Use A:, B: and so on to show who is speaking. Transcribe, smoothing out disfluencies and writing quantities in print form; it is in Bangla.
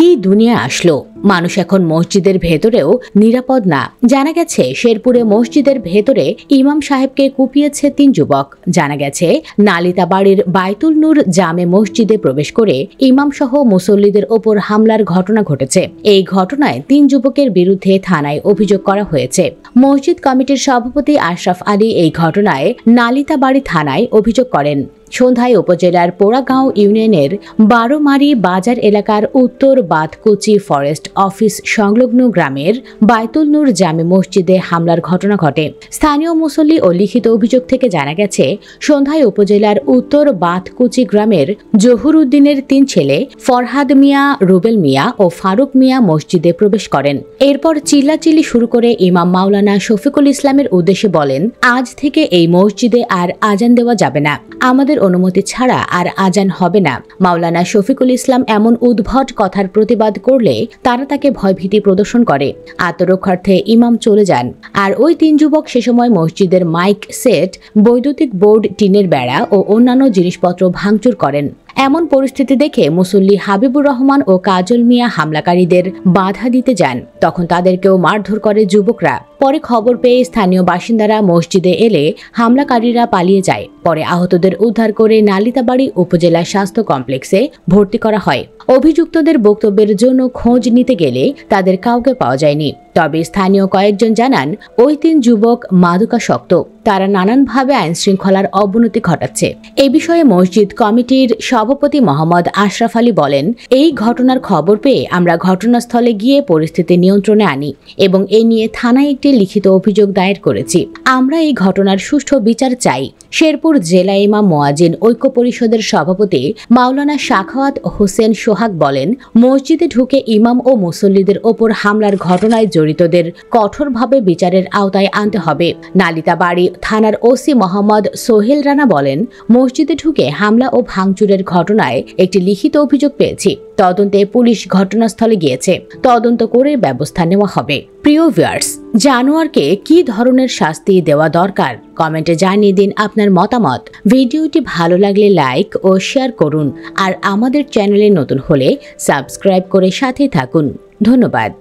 A: কি দুনিয়া আসলো। মানুষ এখন মসজিদের ভেতরেও নিরাপদ না। জানা গেছে শেরপুরে মসজিদের ভেতরে ইমাম সাহেবকে কুপিয়েছে 3 যুবক। জানা গেছে নালিতাবাড়ির বায়তুল নূর জামে মসজিদে প্রবেশ করে ইমাম সহ মুসল্লিদের ওপর হামলার ঘটনা ঘটেছে। এই ঘটনায় 3 যুবকের বিরুদ্ধে থানায় অভিযোগ করা হয়েছে। মসজিদ কমিটির সভাপতি আশরাফ আলী এই ঘটনায় নালিতাবাড়ি থানায় অভিযোগ করেন। সন্ধ্যায় উপজেলার পোড়াগাঁও ইউনিয়নের 12 মারি বাজার এলাকার উত্তর বাদকুচি ফরেস্ট অফিস সংলগ্ন গ্রামের বায়তুল নূর জামে মসজিদে হামলার ঘটনা ঘটে। স্থানীয় মুসল্লি ও লিখিত অভিযোগ থেকে জানা গেছে, সন্ধ্যায় উপজেলার উত্তর বাদকুচি গ্রামের জহুর উদ্দিনের 3 ছেলে ফরহাদ মিয়া, রুবেল মিয়া ও ফারুক মিয়া মসজিদে প্রবেশ করেন। এরপর চিল্লাচিল্লি শুরু করে ইমাম মাওলানা শফিকুল ইসলামের উদ্দেশ্যে বলেন, আজ থেকে এই মসজিদে আর আজান দেওয়া যাবে না, আমাদের অনুমতি ছাড়া আর আজান হবে না। মাওলানা শফিকুল ইসলাম এমন উদ্ভট কথার প্রতিবাদ করলে তারা তাকে ভয়ভীতি প্রদর্শন করে। আত্মরক্ষার্থে ইমাম চলে যান। আর ওই 3 যুবক সে সময় মসজিদের মাইক সেট, বৈদ্যুতিক বোর্ড, টিনের বেড়া ও অন্যান্য জিনিসপত্র ভাঙচুর করেন। এমন পরিস্থিতি দেখে মুসল্লি হাবিবুর রহমান ও কাজল মিয়া হামলাকারীদের বাধা দিতে যান। তখন তাদেরকেও মারধর করে যুবকরা। পরে খবর পেয়ে স্থানীয় বাসিন্দারা মসজিদে এলে হামলাকারীরা পালিয়ে যায়। পরে আহতদের উদ্ধার করে নালিতাবাড়ি উপজেলা স্বাস্থ্য কমপ্লেক্সে ভর্তি করা হয়। অভিযুক্তদের বক্তব্যের জন্য খোঁজ নিতে গেলে তাদের কাউকে পাওয়া যায়নি। তবে স্থানীয় কয়েকজন জানান, ওই 3 যুবক মাদকাসক্ত। তারা নানানভাবে আইন শৃঙ্খলার অবনতি ঘটাচ্ছে। এ বিষয়ে মসজিদ কমিটির সভাপতি মোহাম্মদ আশরাফ আলী বলেন, এই ঘটনার খবর পেয়ে আমরা ঘটনাস্থলে গিয়ে পরিস্থিতি নিয়ন্ত্রণে আনি এবং এ নিয়ে থানায় একটি লিখিত অভিযোগ দায়ের করেছি। আমরা এই ঘটনার সুষ্ঠু বিচার চাই। শেরপুর জেলা ইমাম মুয়াজ্জিন ঐক্য পরিষদের সভাপতি মাওলানা সাখাওয়াত হোসেন সোহাগ বলেন, মসজিদে ঢুকে ইমাম ও মুসল্লিদের ওপর হামলার ঘটনায় জড়িতদের কঠোরভাবে বিচারের আওতায় আনতে হবে। নালিতাবাড়ি থানার ওসি মোহাম্মদ সোহেল রানা বলেন, মসজিদে ঢুকে হামলা ও ভাঙচুরের ঘটনায় একটি লিখিত অভিযোগ পেয়েছি। তদন্তে পুলিশ ঘটনাস্থলে গিয়েছে। তদন্ত করে ব্যবস্থা নেওয়া হবে। প্রিয় ভিউয়ার্স, জানোয়ারকে কি ধরনের শাস্তি দেওয়া দরকার কমেন্টে জানিয়ে দিন আপনার মতামত। ভিডিওটি ভালো লাগলে লাইক ও শেয়ার করুন। আর আমাদের চ্যানেলে নতুন হলে সাবস্ক্রাইব করে সাথেই থাকুন। ধন্যবাদ।